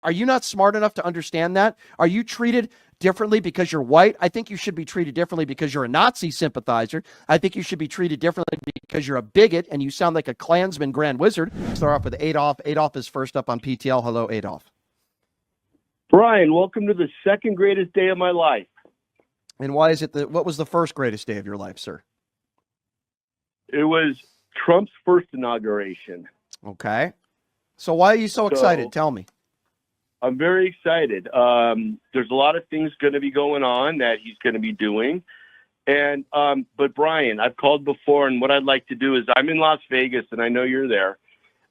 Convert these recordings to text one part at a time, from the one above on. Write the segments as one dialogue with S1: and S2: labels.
S1: Are you not smart enough to understand that? Are you treated differently because you're white? I think you should be treated differently because you're a Nazi sympathizer. I think you should be treated differently because you're a bigot and you sound like a Klansman Grand Wizard. Start off with Adolf. Adolf is first up on PTL. Hello, Adolf.
S2: Brian, welcome to the second greatest day of my life.
S1: And why is it what was the first greatest day of your life, sir?
S2: It was Trump's first inauguration.
S1: Okay. So why are you so excited? Tell me.
S2: I'm very excited. There's a lot of things going to be going on that he's going to be doing. And but Brian, I've called before, and what I'd like to do is I'm in Las Vegas, and I know you're there,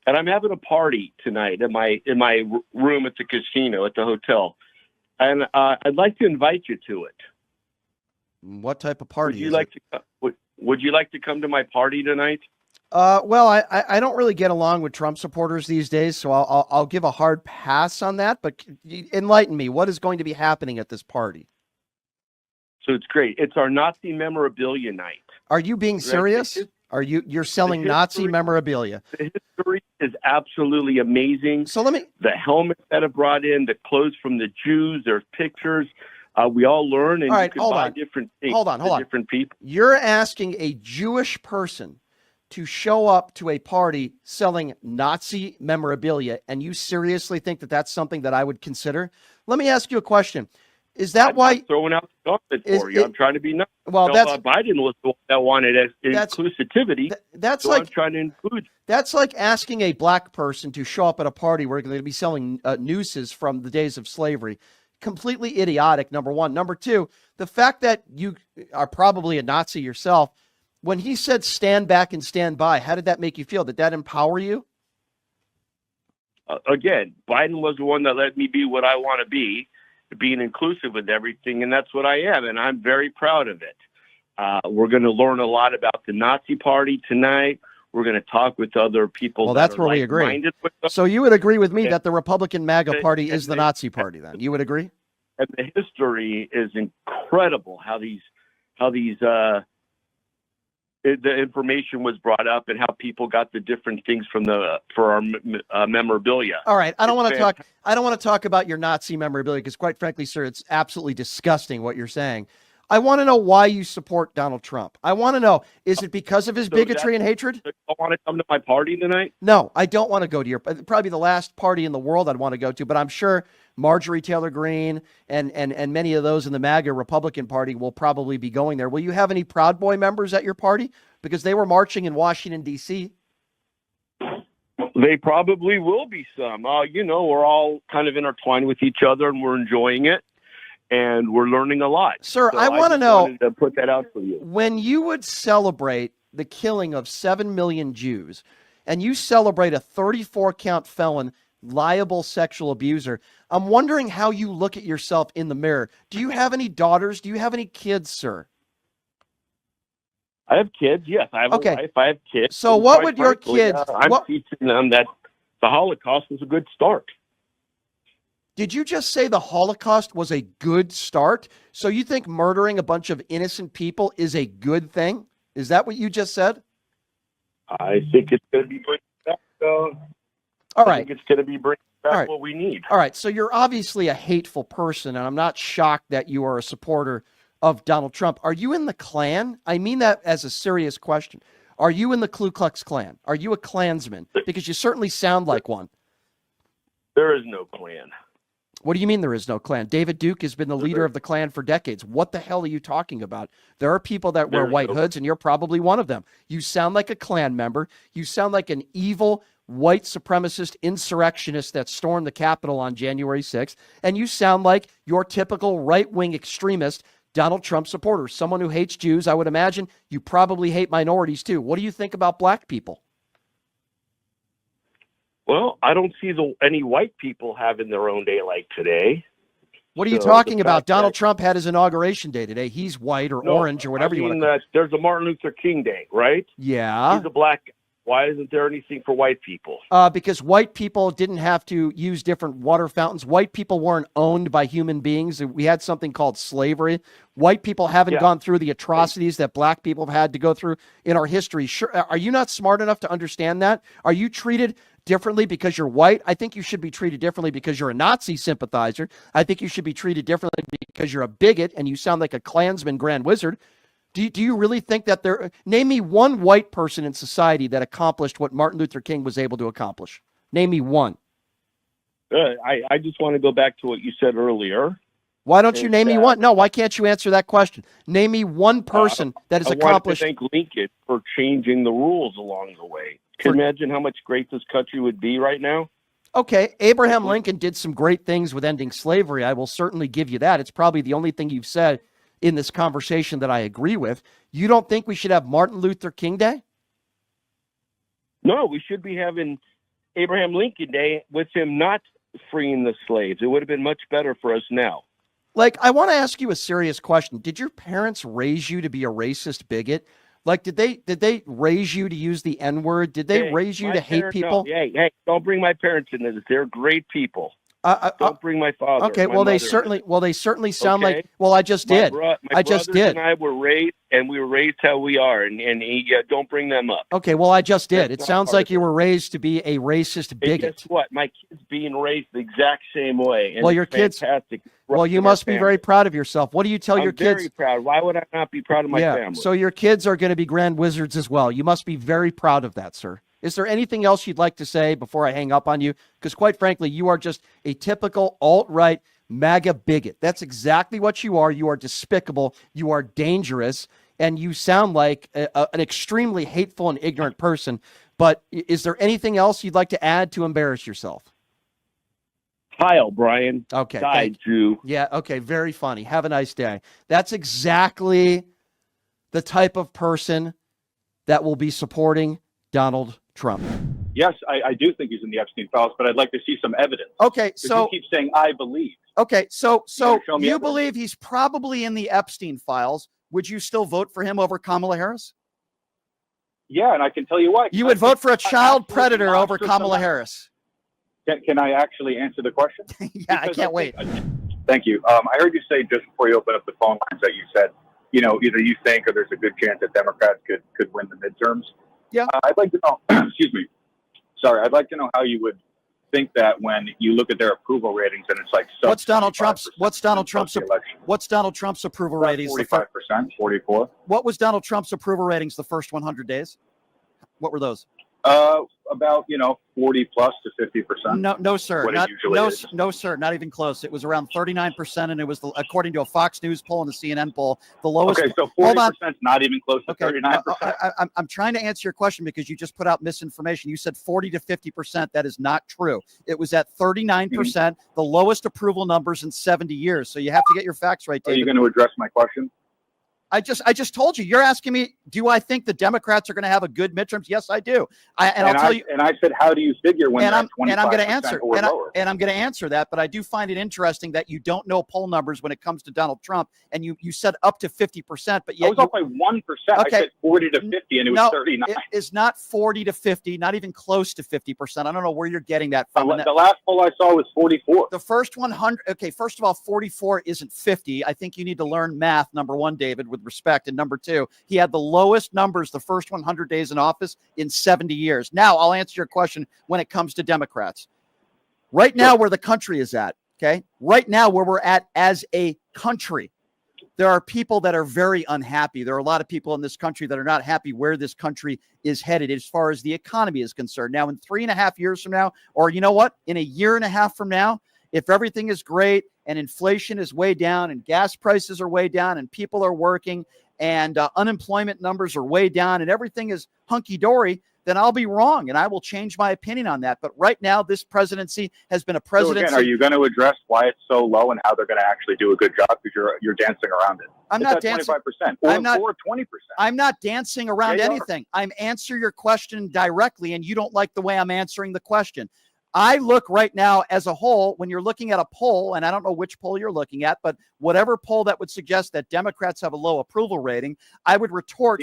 S2: and I'm having a party tonight in my room at the casino at the hotel, and I'd like to invite you to it.
S1: What type of party?
S2: Would you like to come to my party tonight?
S1: Well, I don't really get along with Trump supporters these days, so I'll give a hard pass on that. But enlighten me. What is going to be happening at this party?
S2: So it's great. It's our Nazi memorabilia night.
S1: Are you being serious? You're selling Nazi memorabilia?
S2: The history is absolutely amazing.
S1: So
S2: the helmets that are brought in, the clothes from the Jews, there's pictures. We all learn, and you can buy different things.
S1: Hold on.
S2: Different people.
S1: You're asking a Jewish person to show up to a party selling Nazi memorabilia, and you seriously think that that's something that I would consider? Let me ask you a question. Is that why
S2: throwing out the gauntlet for you? I'm trying to be nice.
S1: Well,
S2: Biden was the one that wanted inclusivity.
S1: That's
S2: so
S1: like
S2: I'm trying to include.
S1: That's like asking a black person to show up at a party where they're going to be selling nooses from the days of slavery. Completely idiotic, number one. Number two, the fact that you are probably a Nazi yourself, when he said stand back and stand by, how did that make you feel? Did that empower you?
S2: Again, Biden was the one that let me be what I want to be, being inclusive with everything, and that's what I am, and I'm very proud of it. We're going to learn a lot about the Nazi Party tonight. We're going to talk with other people.
S1: Well, that's where we agree. So you would agree with me that the Republican MAGA Party is the Nazi Party, then? You would agree?
S2: And the history is incredible. How the information was brought up and how people got the different things for our memorabilia.
S1: All right, I don't want to talk about your Nazi memorabilia because, quite frankly, sir, it's absolutely disgusting what you're saying. I want to know why you support Donald Trump. I want to know, is it because of his bigotry and hatred?
S2: You want to come to my party tonight?
S1: No, I don't want to go to your, probably the last party in the world I'd want to go to, but I'm sure Marjorie Taylor Greene and many of those in the MAGA Republican Party will probably be going there. Will you have any Proud Boy members at your party? Because they were marching in Washington, D.C.
S2: They probably will be some. We're all kind of intertwined with each other and we're enjoying it. And we're learning a lot.
S1: Sir, so I want to know,
S2: to put that out for you.
S1: When you would celebrate the killing of 7 million Jews and you celebrate a 34-count felon, liable sexual abuser, I'm wondering how you look at yourself in the mirror. Do you have any daughters? Do you have any kids, sir?
S2: I have kids, yes. I have a wife. I have kids.
S1: So what would your kids...
S2: I'm teaching them that the Holocaust was a good start.
S1: Did you just say the Holocaust was a good start? So you think murdering a bunch of innocent people is a good thing? Is that what you just said?
S2: I think it's going to be bringing back.
S1: All right.
S2: I think it's going to be bringing back what we need.
S1: All right. So you're obviously a hateful person, and I'm not shocked that you are a supporter of Donald Trump. Are you in the Klan? I mean that as a serious question. Are you in the Ku Klux Klan? Are you a Klansman? Because you certainly sound like one.
S2: There is no Klan.
S1: What do you mean there is no Klan? David Duke has been the leader of the Klan for decades. What the hell are you talking about? There are people that wear white hoods, and you're probably one of them. You sound like a Klan member. You sound like an evil white supremacist insurrectionist that stormed the Capitol on January 6th. And you sound like your typical right-wing extremist Donald Trump supporter, someone who hates Jews. I would imagine you probably hate minorities too. What do you think about black people?
S2: Well, I don't see any white people having their own day like today.
S1: What are you talking about? Donald Trump had his inauguration day today. He's white or orange or whatever you want to call it.
S2: There's a Martin Luther King Day, right?
S1: Yeah.
S2: He's a black. Why isn't there anything for white people?
S1: Because white people didn't have to use different water fountains. White people weren't owned by human beings. We had something called slavery. White people haven't gone through the atrocities that black people have had to go through in our history. Sure, are you not smart enough to understand that? Are you treated differently because you're white. I think you should be treated differently because you're a Nazi sympathizer. I think you should be treated differently because you're a bigot and you sound like a Klansman grand wizard. Do you really think that name me one white person in society that accomplished what Martin Luther King was able to accomplish? Name me one.
S2: I just want to go back to what you said earlier.
S1: Why don't you name me one? No, why can't you answer that question? Name me one person that has accomplished.
S2: I want to thank Lincoln for changing the rules along the way. Can you imagine how much great this country would be right now?
S1: Okay, Abraham Lincoln did some great things with ending slavery. I will certainly give you that. It's probably the only thing you've said in this conversation that I agree with. You don't think we should have Martin Luther King Day?
S2: No, we should be having Abraham Lincoln Day with him not freeing the slaves. It would have been much better for us now.
S1: Like, I want to ask you a serious question. Did your parents raise you to be a racist bigot? Like, did they raise you to use the N-word? Did they raise you to hate people?
S2: No. Hey, don't bring my parents into this. They're great people. Don't bring my father.
S1: Okay, they certainly sound like. Well, I just did.
S2: My brothers and I were raised, and we were raised how we are, and don't bring them up.
S1: Okay, well, I just did. It sounds like you were raised to be a racist bigot.
S2: And guess what? My kids being raised the exact same way. And
S1: well, your kids.
S2: Fantastic.
S1: Well, you must be very proud of yourself. What do you tell your kids?
S2: I'm very proud. Why would I not be proud of my family?
S1: So your kids are going to be grand wizards as well. You must be very proud of that, sir. Is there anything else you'd like to say before I hang up on you? Because quite frankly, you are just a typical alt-right MAGA bigot. That's exactly what you are. You are despicable. You are dangerous. And you sound like an extremely hateful and ignorant person. But is there anything else you'd like to add to embarrass yourself?
S2: Kyle, Brian.
S1: Okay.
S2: Died, Jew.
S1: Yeah, okay. Very funny. Have a nice day. That's exactly the type of person that will be supporting Donald Trump.
S3: Yes, I do think he's in the Epstein files, but I'd like to see some evidence.
S1: Okay, so
S3: you keep saying I believe.
S1: Okay, so you
S3: evidence.
S1: believe he's probably in the Epstein files. Would you still vote for him over Kamala Harris?
S3: Yeah, and I can tell you why.
S1: You would vote for a child predator over Kamala Harris.
S3: Can I actually answer the question?
S1: Yeah, I can't wait.
S3: Thank you. I heard you say just before you open up the phone lines that you said, either you think or there's a good chance that Democrats could win the midterms.
S1: Yeah.
S3: I'd like to know, excuse me. Sorry. I'd like to know how you would think that when you look at their approval ratings and it's like,
S1: what's Donald Trump's approval ratings?
S3: 45%, 44.
S1: What was Donald Trump's approval ratings the first 100 days? What were those?
S3: About 40 plus to 50%.
S1: No, sir. No, sir. Not even close. It was around 39%, and it was according to a Fox News poll and the CNN poll, the lowest.
S3: Okay, so 40% is not even close to 39%.
S1: I'm trying to answer your question because you just put out misinformation. You said 40 to 50%. That is not true. It was at 39%, the lowest approval numbers in 70 years. So you have to get your facts right, David.
S3: Are you going to address my question?
S1: I just told you. You're asking me, do I think the Democrats are going to have a good midterms? Yes, I do. I'll tell you.
S3: And I said, how do you figure when they're at 25%
S1: and I'm going to answer,
S3: or lower?
S1: And I'm going to answer that. But I do find it interesting that you don't know poll numbers when it comes to Donald Trump, and you said up to 50%, but yet
S3: I was off by 1%. Okay. I said 40 to 50, and it was 39.
S1: It is not 40 to 50, not even close to 50%. I don't know where you're getting that from.
S3: The last poll I saw was 44.
S1: The first 100. Okay, first of all, 44 isn't 50. I think you need to learn math. Number one, David, with respect, and number two, he had the lowest numbers the first 100 days in office in 70 years. Now, I'll answer your question when it comes to Democrats. Right now, where the country is at, okay? Right now, where we're at as a country, there are people that are very unhappy. There are a lot of people in this country that are not happy where this country is headed as far as the economy is concerned. Now, in 3.5 years from now, or you know what? In 1.5 years from now, if everything is great and inflation is way down and gas prices are way down and people are working and unemployment numbers are way down and everything is hunky-dory, then I'll be wrong and I will change my opinion on that. But right now, this presidency has been a presidency.
S3: So again, are you going to address why it's so low and how they're going to actually do a good job? Because you're dancing around it.
S1: I'm not dancing.
S3: 25% or 20%.
S1: I'm not dancing around anything. I'm answering your question directly, and you don't like the way I'm answering the question. I look right now as a whole, when you're looking at a poll, and I don't know which poll you're looking at, but whatever poll that would suggest that Democrats have a low approval rating, I would retort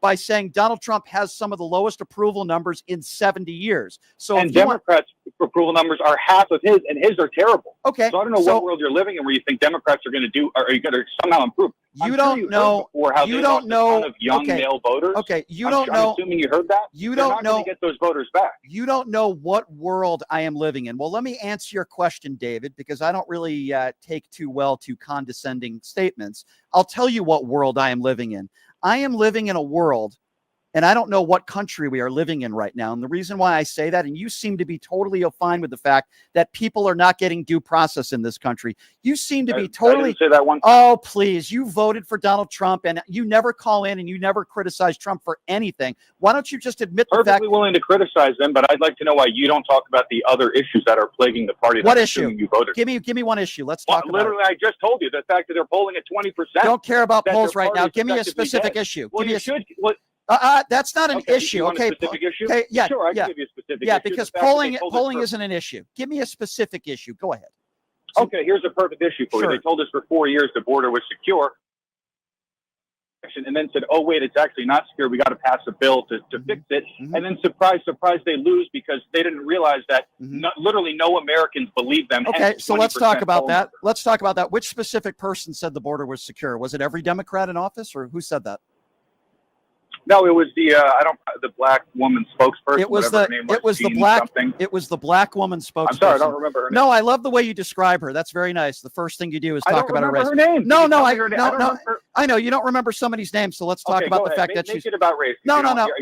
S1: by saying Donald Trump has some of the lowest approval numbers in 70 years. So
S3: and Democrats' approval numbers are half of his, and his are terrible.
S1: Okay.
S3: So I don't know what world you're living in where you think Democrats are going to do, or are you going to somehow improve.
S1: You don't know.
S3: How
S1: You
S3: they
S1: don't
S3: lost
S1: know.
S3: a ton of young male voters.
S1: Okay, you
S3: I'm
S1: don't know.
S3: assuming you heard that.
S1: You
S3: They're
S1: don't
S3: not
S1: know.
S3: going to get those voters back.
S1: You don't know what world I am living in. Well, let me answer your question, David, because I don't really take too well to condescending statements. I'll tell you what world I am living in. I am living in a world, and I don't know what country we are living in right now. And the reason why I say that, and you seem to be totally fine with the fact that people are not getting due process in this country. You seem to be totally.
S3: I didn't say that one.
S1: Oh, please. You voted for Donald Trump, and you never call in and you never criticize Trump for anything. Why don't you just admit the fact?
S3: Perfectly willing to criticize them, but I'd like to know why you don't talk about the other issues that are plaguing the party.
S1: What issue?
S3: You voted.
S1: Give me one issue. Let's talk about
S3: literally, I just told you the fact that they're polling at 20%.
S1: Don't care about polls right now. Give me a specific issue.
S3: Well,
S1: give me
S3: you should.
S1: That's not an issue. Okay.
S3: Specific issue?
S1: Okay. Yeah.
S3: Sure, I
S1: yeah.
S3: can give you a specific
S1: yeah,
S3: issue.
S1: because polling isn't an issue. Give me a specific issue. Go ahead.
S3: Okay, here's a perfect issue for you. They told us for 4 years the border was secure, and then said, oh, wait, it's actually not secure. We got to pass a bill to fix it. And then, surprise, surprise, they lose because they didn't realize that literally no Americans believe them.
S1: Okay, so let's talk about that. Let's talk about that. Which specific person said the border was secure? Was it every Democrat in office, or who said that?
S3: No, it was the black woman spokesperson.
S1: It was the black woman spokesperson.
S3: I'm sorry, I don't remember her name.
S1: No, I love the way you describe her. That's very nice. The first thing you do is talk about her race.
S3: Her name.
S1: No, I know you don't remember somebody's name, so let's talk about the fact that she's.
S3: Make it about race.
S1: No.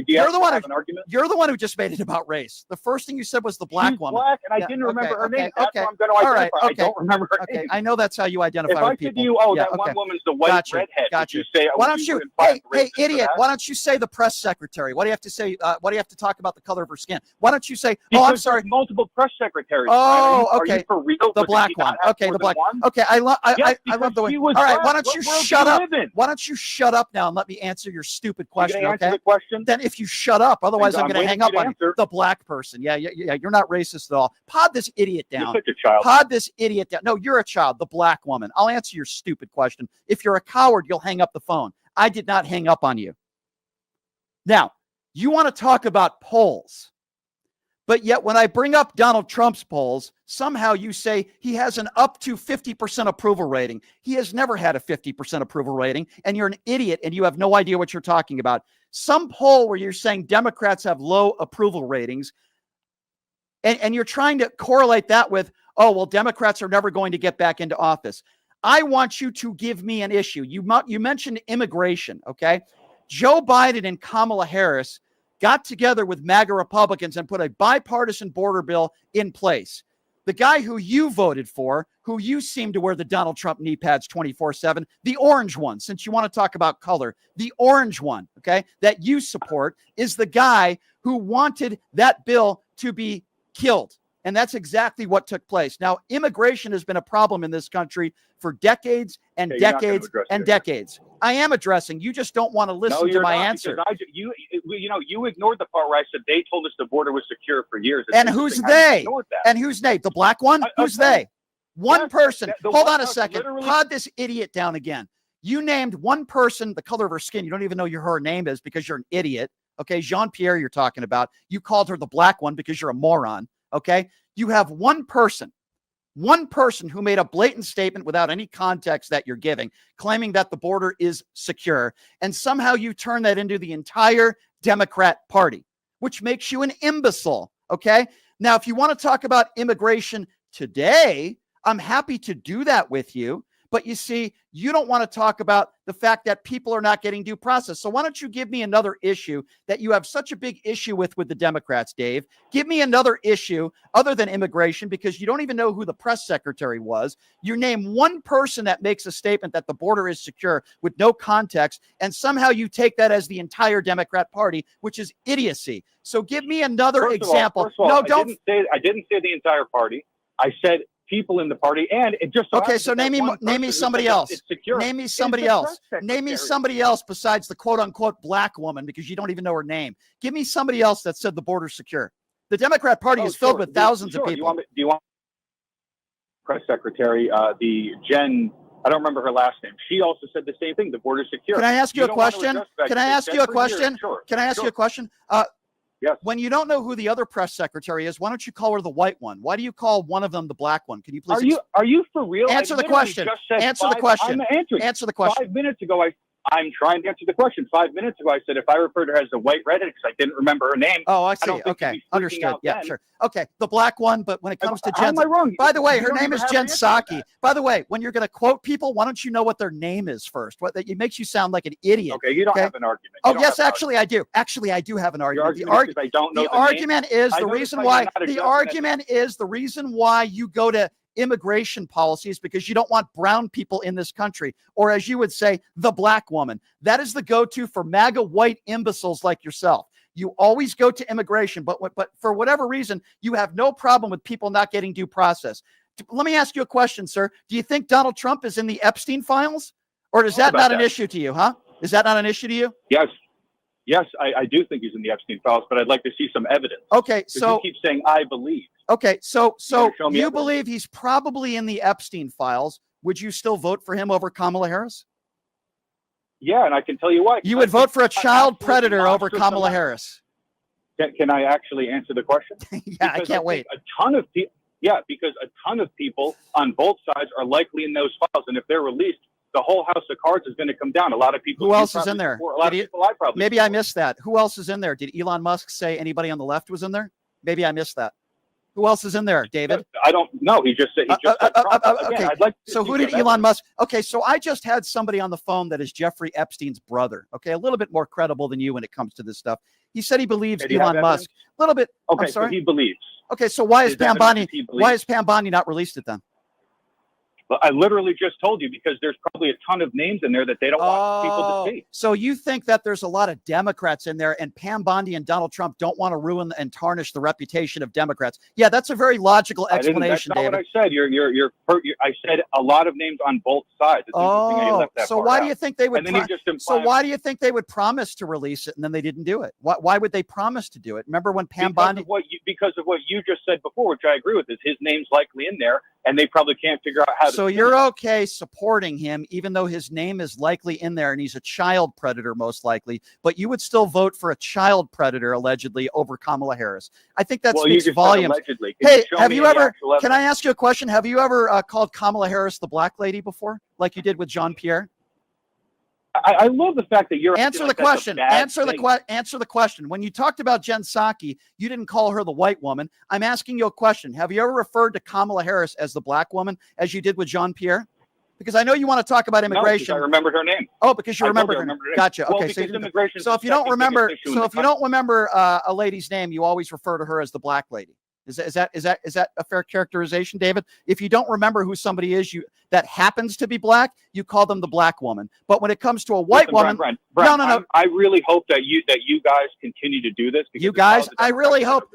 S1: You're the one
S3: an argument.
S1: You're the one who just made it about race. The first thing you said was the black woman.
S3: Black, and I didn't remember her name. That's what I'm going to
S1: identify. Right,
S3: I don't remember her name.
S1: I know that's how you identify with people.
S3: If I said to you, oh, that one woman's the white redhead, would you say?
S1: Why don't you? Hey, idiot! Why don't you say the press secretary? What do you have to say? What do you have to talk about the color of her skin? Why don't you say? Oh, I'm sorry.
S3: Multiple press secretaries.
S1: Oh, okay.
S3: Are you for real?
S1: The black one. Okay, the black. Okay, I love the way. All right, why don't you shut up? Why don't you shut up now and let me answer your stupid question? Okay.
S3: Answer the question?
S1: Then if you shut up, otherwise I'm going to hang up on you. The black person. Yeah. You're not racist at all. Pod this idiot down.
S3: You're such a child.
S1: Pod this idiot down. No, you're a child. The black woman. I'll answer your stupid question. If you're a coward, you'll hang up the phone. I did not hang up on you. Now, you want to talk about polls, but yet when I bring up Donald Trump's polls, somehow you say he has an up to 50% approval rating. He has never had a 50% approval rating, and you're an idiot and you have no idea what you're talking about. Some poll where you're saying Democrats have low approval ratings, and you're trying to correlate that with, oh, well, Democrats are never going to get back into office. I want you to give me an issue. You mentioned immigration, okay? Joe Biden and Kamala Harris got together with MAGA Republicans and put a bipartisan border bill in place. The guy who you voted for, who you seem to wear the Donald Trump knee pads 24/7, the orange one, since you want to talk about color, the orange one, okay, that you support is the guy who wanted that bill to be killed. And that's exactly what took place. Now, immigration has been a problem in this country for decades and decades and decades. I am addressing. You just don't want to listen to my answer.
S3: You ignored the part where I said they told us the border was secure for years.
S1: And who's they? And who's they? The black one? Who's they? One person. Hold on a second. Pod this idiot down again. You named one person, the color of her skin. You don't even know who her name is because you're an idiot. Okay, Jean-Pierre you're talking about. You called her the black one because you're a moron. Okay, you have one person who made a blatant statement without any context that you're giving, claiming that the border is secure. And somehow you turn that into the entire Democrat Party, which makes you an imbecile. Okay. Now, if you want to talk about immigration today, I'm happy to do that with you. But you see, you don't want to talk about the fact that people are not getting due process. So why don't you give me another issue that you have such a big issue with the Democrats, Dave? Give me another issue other than immigration, because you don't even know who the press secretary was. You name one person that makes a statement that the border is secure with no context, and somehow you take that as the entire Democrat Party, which is idiocy. So give me another example.
S3: I didn't say the entire party. I said people in the party, and it just
S1: okay. So name me somebody else. Name me somebody else. Name me somebody else besides the quote unquote black woman, because you don't even know her name. Give me somebody else that said the border's secure. The Democrat Party is filled with thousands of people.
S3: Do you want press secretary? The Jen. I don't remember her last name. She also said the same thing. The border's secure.
S1: Can I ask you a question? Can I ask you a question? Can I ask you a question?
S3: Yes.
S4: When you don't know who the other press secretary is, why don't you call her the white one? Why do you call one of them the black one? Can you please
S3: Are you for real?
S4: answer the question? Answer the question.
S3: I'm answering.
S4: Answer the question.
S3: 5 minutes ago, I'm trying to answer the question. 5 minutes ago, I said if I referred to her as the white redhead because I didn't remember her name.
S4: Oh, I see.
S3: don't think
S4: Okay,
S3: you'd be freaking
S4: understood.
S3: out
S4: Yeah,
S3: then.
S4: sure. Okay, the black one. But when it comes to
S3: How
S4: Jen,
S3: am I wrong?
S4: by the way,
S3: You
S4: her
S3: don't
S4: name
S3: even
S4: is
S3: have
S4: Jen
S3: an answer to
S4: Psaki.
S3: that.
S4: By the way, when you're going to quote people, why don't you know what their name is first? What it makes you sound like an idiot.
S3: Okay, you don't
S4: Okay?
S3: have an argument.
S4: Oh, yes, actually, I do. Actually, I do have an argument.
S3: The argument is I don't know
S4: the
S3: the name.
S4: argument is
S3: I
S4: the
S3: noticed
S4: reason
S3: how you're
S4: why
S3: not
S4: the
S3: addressing
S4: argument is the reason why you go to immigration policies because you don't want brown people in this country, or as you would say, the black woman. That is the go-to for MAGA white imbeciles like yourself. You always go to immigration, but for whatever reason, you have no problem with people not getting due process. Let me ask you a question, sir. Do you think Donald Trump is in the Epstein files, or is that not an issue to you, huh? Is that not an issue to you?
S3: Yes, I do think he's in the Epstein files, but I'd like to see some evidence.
S4: Okay, so
S3: you keep saying I believe.
S4: Okay, so you
S3: evidence?
S4: believe he's probably in the Epstein files. Would you still vote for him over Kamala Harris?
S3: Yeah, and I can tell you why.
S4: You would vote for a child
S3: absolutely
S4: predator over
S3: monstrous
S4: Kamala
S3: amount.
S4: Harris.
S3: Can I actually answer the question?
S4: Yeah, I can't wait.
S3: A ton of people. Yeah, because a ton of people on both sides are likely in those files, and if they're released, the whole house of cards is going to come down. A lot of people.
S4: Who else is in there?
S3: A lot of people I probably.
S4: Maybe I missed that. Who else is in there? Did Elon Musk say anybody on the left was in there? Maybe I missed that. Who else is in there, David?
S3: I don't know. He just said. Said Trump.
S4: Okay.
S3: Again, I'd like to
S4: So who did Elon Musk? Okay, so I just had somebody on the phone that is Jeffrey Epstein's brother. Okay, a little bit more credible than you when it comes to this stuff. He said he believes Elon Musk. A little bit.
S3: Okay,
S4: I'm sorry.
S3: so he believes.
S4: Okay, so why is Pam Bondi? Why is Pam Bondi not released it then?
S3: Well, I literally just told you because there's probably a ton of names in there that they don't want people to see.
S4: So you think that there's a lot of Democrats in there, and Pam Bondi and Donald Trump don't want to ruin and tarnish the reputation of Democrats? Yeah, that's a very logical explanation,
S3: That's not
S4: David.
S3: what I said. I said a lot of names on both sides. It's interesting that you left that
S4: so
S3: part
S4: why
S3: out.
S4: do you think they would?
S3: And then
S4: So why do you think they would promise to release it and then they didn't do it? Why would they promise to do it? Remember when Pam Bondi?
S3: Because of what you just said before, which I agree with, is his name's likely in there, and they probably can't figure out how to.
S4: So you're okay supporting him, even though his name is likely in there and he's a child predator, most likely, but you would still vote for a child predator, allegedly, over Kamala Harris. I think that speaks volumes. Hey, have you ever, can I ask you a question? Have you ever called Kamala Harris the black lady before, like you did with Jean-Pierre?
S3: I love the fact that you're
S4: answer the question. Answer the question. When you talked about Jen Psaki, you didn't call her the white woman. I'm asking you a question. Have you ever referred to Kamala Harris as the black woman, as you did with Jean-Pierre? Because I know you want to talk about immigration.
S3: No, I remembered her name.
S4: Oh, because you remember her name. Gotcha.
S3: Well,
S4: okay.
S3: Immigration.
S4: So if you don't remember, a lady's name, you always refer to her as the black lady. Is that a fair characterization, David? If you don't remember who somebody is that happens to be black, you call them the black woman. But when it comes to a white woman,
S3: Brent,
S4: no.
S3: I really hope that you guys continue to do this.
S4: You guys, I really hope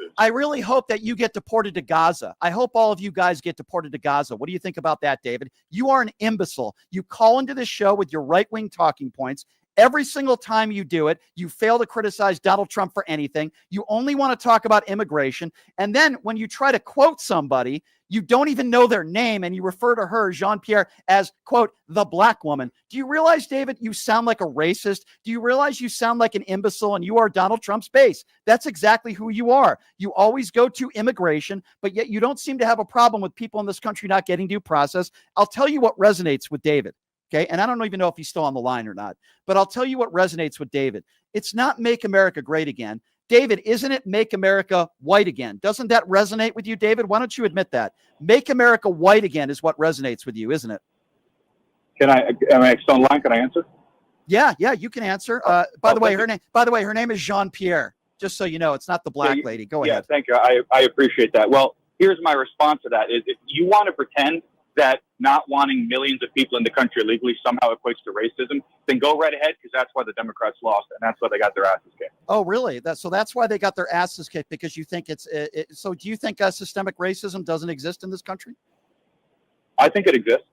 S4: that you get deported to Gaza. I hope all of you guys get deported to Gaza. What do you think about that, David? You are an imbecile. You call into this show with your right-wing talking points. Every single time you do it, you fail to criticize Donald Trump for anything. You only want to talk about immigration. And then when you try to quote somebody, you don't even know their name and you refer to her, Jean-Pierre, as, quote, the black woman. Do you realize, David, you sound like a racist? Do you realize you sound like an imbecile and you are Donald Trump's base? That's exactly who you are. You always go to immigration, but yet you don't seem to have a problem with people in this country not getting due process. I'll tell you what resonates with David. Okay. And I don't even know if he's still on the line or not, but I'll tell you what resonates with David. It's not make America great again. David, isn't it make America white again? Doesn't that resonate with you, David? Why don't you admit that? Make America white again is what resonates with you, isn't it?
S3: Am I still on the line? Can I answer?
S4: Yeah, you can answer. By the way, her name is Jean-Pierre. Just so you know, it's not the black lady. Go ahead.
S3: Thank you. I appreciate that. Well, here's my response to that is if you want to pretend that not wanting millions of people in the country illegally somehow equates to racism, then go right ahead, because that's why the Democrats lost, and that's why they got their asses kicked.
S4: Oh, really? That's why they got their asses kicked, because you think so do you think systemic racism doesn't exist in this country?
S3: I think it exists.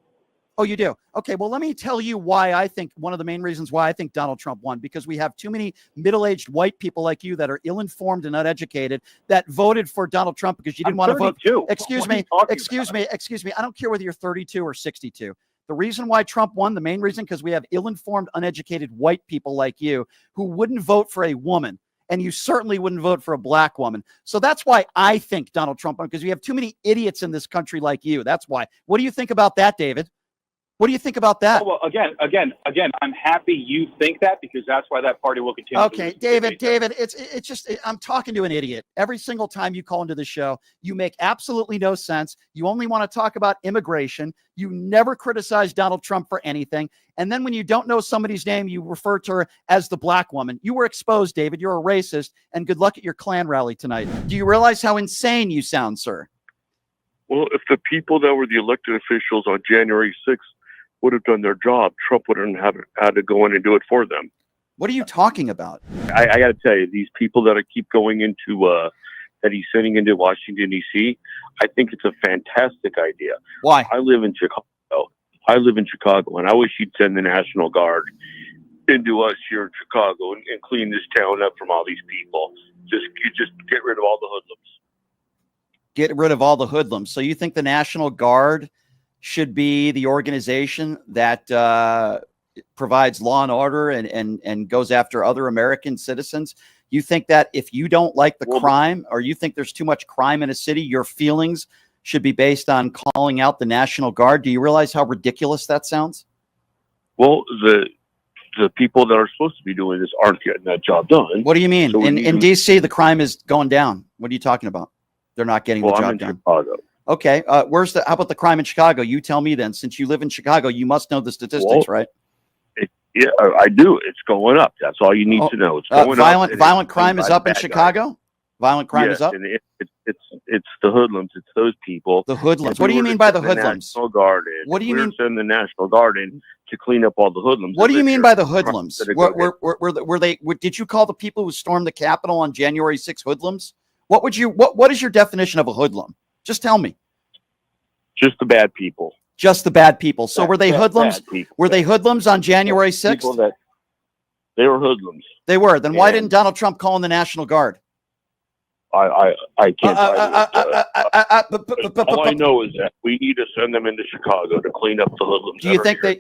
S4: Oh, you do? Okay, well, let me tell you why I think one of the main reasons why I think Donald Trump won, because we have too many middle-aged white people like you that are ill-informed and uneducated that voted for Donald Trump because you didn't want to vote. Excuse me. I don't care whether you're 32 or 62. The reason why Trump won, the main reason, because we have ill-informed, uneducated white people like you who wouldn't vote for a woman. and you certainly wouldn't vote for a black woman. So that's why I think Donald Trump, because we have too many idiots in this country like you. That's why. What do you think about that, David? What do you think about that?
S3: Oh, well, again, I'm happy you think that, because that's why that party will continue.
S4: Okay, David, it's just, I'm talking to an idiot. Every single time you call into the show, you make absolutely no sense. You only want to talk about immigration. You never criticize Donald Trump for anything. And then when you don't know somebody's name, you refer to her as the black woman. You were exposed, David. You're a racist, and good luck at your Klan rally tonight. Do you realize how insane you sound, sir?
S2: Well, if the people that were the elected officials on January 6th would have done their job, Trump wouldn't have had to go in and do it for them.
S4: What are you talking about?
S2: I got to tell you, these people that keep going into that he's sending into Washington, D.C., I think it's a fantastic idea.
S4: Why?
S2: I live in Chicago, and I wish he'd send the National Guard into us here in Chicago and clean this town up from all these people. Just get rid of all the hoodlums.
S4: Get rid of all the hoodlums. So you think the National Guard should be the organization that provides law and order and goes after other American citizens? You think that if you don't like the crime, or you think there's too much crime in a city, your feelings should be based on calling out the National Guard? Do you realize how ridiculous that sounds?
S2: Well, the people that are supposed to be doing this aren't getting that job done.
S4: What do you mean?
S2: So
S4: in D.C., the crime is going down. What are you talking about? They're not getting the job
S2: I'm in
S4: done.
S2: Chicago.
S4: Okay. How about the crime in Chicago? You tell me then. Since you live in Chicago, you must know the statistics, right?
S2: Yeah, I do. It's going up. That's all you need to know. It's going
S4: up. Violent
S2: it's
S4: crime is up in Chicago? Violent crime is up?
S2: And it's the hoodlums. It's those people.
S4: The hoodlums. What do you mean by the hoodlums?
S2: What do you mean? Send the National Guard in to clean up all the hoodlums.
S4: What do you mean by the hoodlums? Were they? Did you call the people who stormed the Capitol on January 6th hoodlums? What is your definition of a hoodlum? Just tell me.
S2: Just the bad people.
S4: Just the bad people. So were they hoodlums? Were they hoodlums on January 6th?
S2: They were hoodlums.
S4: They were. Then why didn't Donald Trump call in the National Guard?
S2: I can't. All I know is that we need to send them into Chicago to clean up the hoodlums.
S4: Do you think
S2: to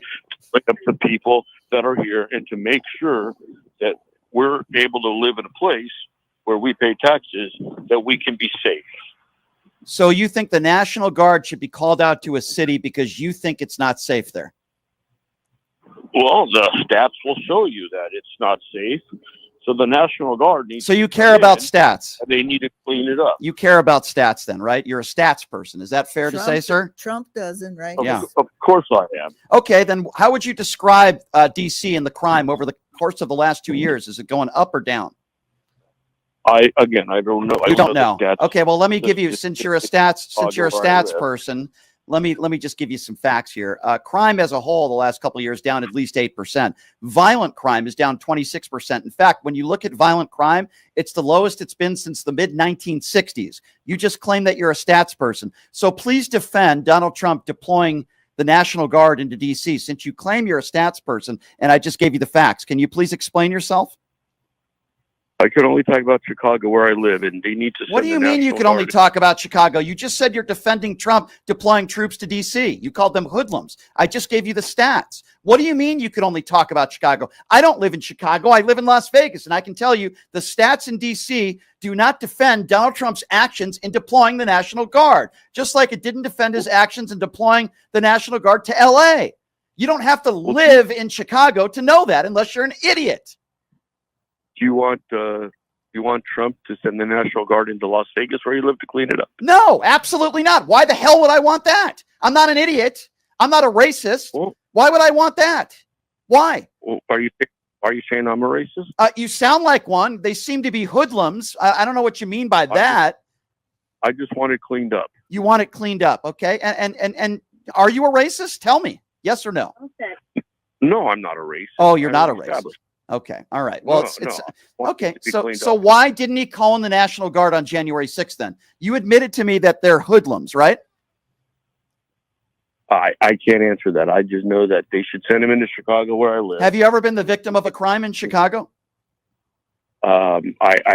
S2: clean up the people that are here and to make sure that we're able to live in a place where we pay taxes, that we can be safe?
S4: So you think the National Guard should be called out to a city because you think it's not safe there?
S2: Well, the stats will show you that it's not safe. So the National Guard needs.
S4: So you care about stats?
S2: They need to clean it up.
S4: You care about stats, then, right? You're a stats person. Is that fair to say, sir?
S5: Trump doesn't, right?
S4: Yeah.
S2: Of course I am.
S4: Okay, then how would you describe D.C. and the crime over the course of the last 2 years? Is it going up or down?
S2: I don't know.
S4: You don't know. Okay, well, let me give you, since you're a stats person, let me just give you some facts here. Crime as a whole, the last couple of years, down at least 8%. Violent crime is down 26%. In fact, when you look at violent crime, it's the lowest it's been since the mid-1960s. You just claim that you're a stats person. So please defend Donald Trump deploying the National Guard into D.C. since you claim you're a stats person, and I just gave you the facts. Can you please explain yourself?
S2: I can only talk about Chicago where I live, and they need to.
S4: What do you mean you can only talk about Chicago? You just said you're defending Trump deploying troops to D.C. You called them hoodlums. I just gave you the stats. What do you mean you could only talk about Chicago? I don't live in Chicago. I live in Las Vegas, and I can tell you the stats in D.C. do not defend Donald Trump's actions in deploying the National Guard, just like it didn't defend his actions in deploying the National Guard to L.A. You don't have to live in Chicago to know that unless you're an idiot.
S2: Do you want Trump to send the National Guard into Las Vegas where you live to clean it up?
S4: No, absolutely not. Why the hell would I want that? I'm not an idiot. I'm not a racist.
S2: Well,
S4: why would I want that? Why?
S2: Well, are you saying I'm a racist?
S4: You sound like one. They seem to be hoodlums. I don't know what you mean by that.
S2: I just want it cleaned up.
S4: You want it cleaned up, okay? And are you a racist? Tell me, yes or no?
S5: Okay.
S2: No, I'm not a racist.
S4: Oh, you're not a racist. Okay. All right. Well, it's okay. So why didn't he call in the National Guard on January 6th then? You admitted to me that they're hoodlums, right?
S2: I can't answer that. I just know that they should send him into Chicago where I live.
S4: Have you ever been the victim of a crime in Chicago?
S2: I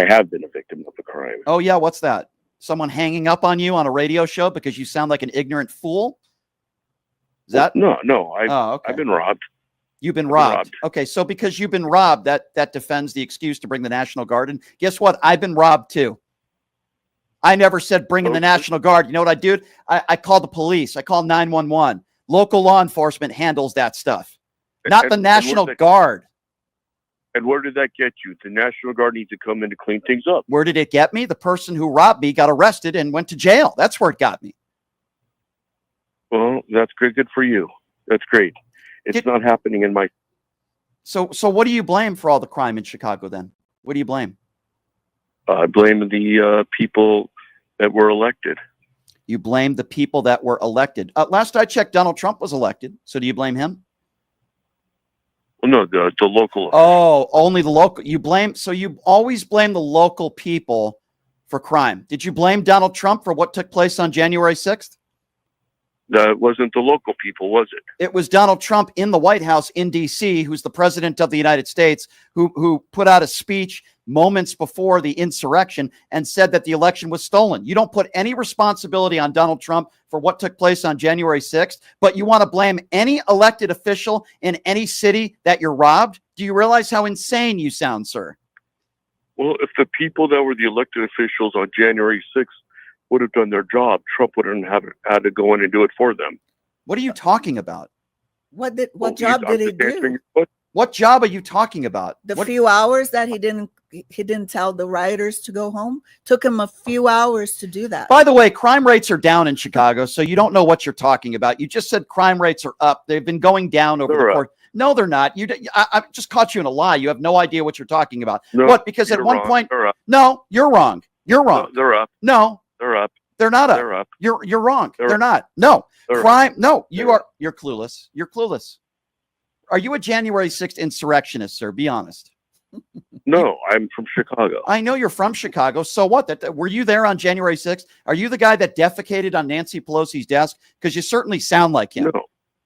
S2: have been a victim of a crime.
S4: Oh, yeah. What's that? Someone hanging up on you on a radio show because you sound like an ignorant fool? Is that?
S2: No.
S4: Okay.
S2: I've been robbed.
S4: You've been
S2: I've
S4: robbed. Okay, so because you've been robbed, that defends the excuse to bring the National Guard in. Guess what? I've been robbed too. I never said bring in the National Guard. You know what I do? I call the police. I call 911. Local law enforcement handles that stuff, not the National Guard.
S2: And where did that get you? The National Guard needs to come in to clean things up.
S4: Where did it get me? The person who robbed me got arrested and went to jail. That's where it got me.
S2: Well, that's good for you. That's great. It's not happening in my...
S4: So what do you blame for all the crime in Chicago then? What do you blame?
S2: I blame the people that were elected.
S4: You blame the people that were elected. Last I checked, Donald Trump was elected. So do you blame him?
S2: Well, no, the local.
S4: Oh, only the local. So you always blame the local people for crime. Did you blame Donald Trump for what took place on January 6th?
S2: That wasn't the local people, was it?
S4: It was Donald Trump in the White House in D.C., who's the president of the United States, who put out a speech moments before the insurrection and said that the election was stolen. You don't put any responsibility on Donald Trump for what took place on January 6th, but you want to blame any elected official in any city that you're robbed? Do you realize how insane you sound, sir?
S2: Well, if the people that were the elected officials on January 6th would have done their job, Trump wouldn't have had to go in and do it for them.
S4: What are you talking about?
S5: What job did he do?
S4: What job are you talking about?
S5: The few hours that he didn't tell the rioters to go home. Took him a few hours to do that.
S4: By the way, crime rates are down in Chicago, so you don't know what you're talking about. You just said crime rates are up. They've been going down over the course. No, they're not. I just caught you in a lie. You have no idea what you're talking about.
S2: No,
S4: what? Because at one point, no, you're wrong. You're wrong.
S2: No, they're up.
S4: No,
S2: they're up.
S4: They're not up.
S2: They're up.
S4: You're wrong. They're not. No, crime. No, you're clueless. You're clueless. Are you a January 6th insurrectionist, sir? Be honest.
S2: No, I'm from Chicago.
S4: I know you're from Chicago. So what? Were you there on January 6th? Are you the guy that defecated on Nancy Pelosi's desk? Because you certainly sound like him.
S2: No.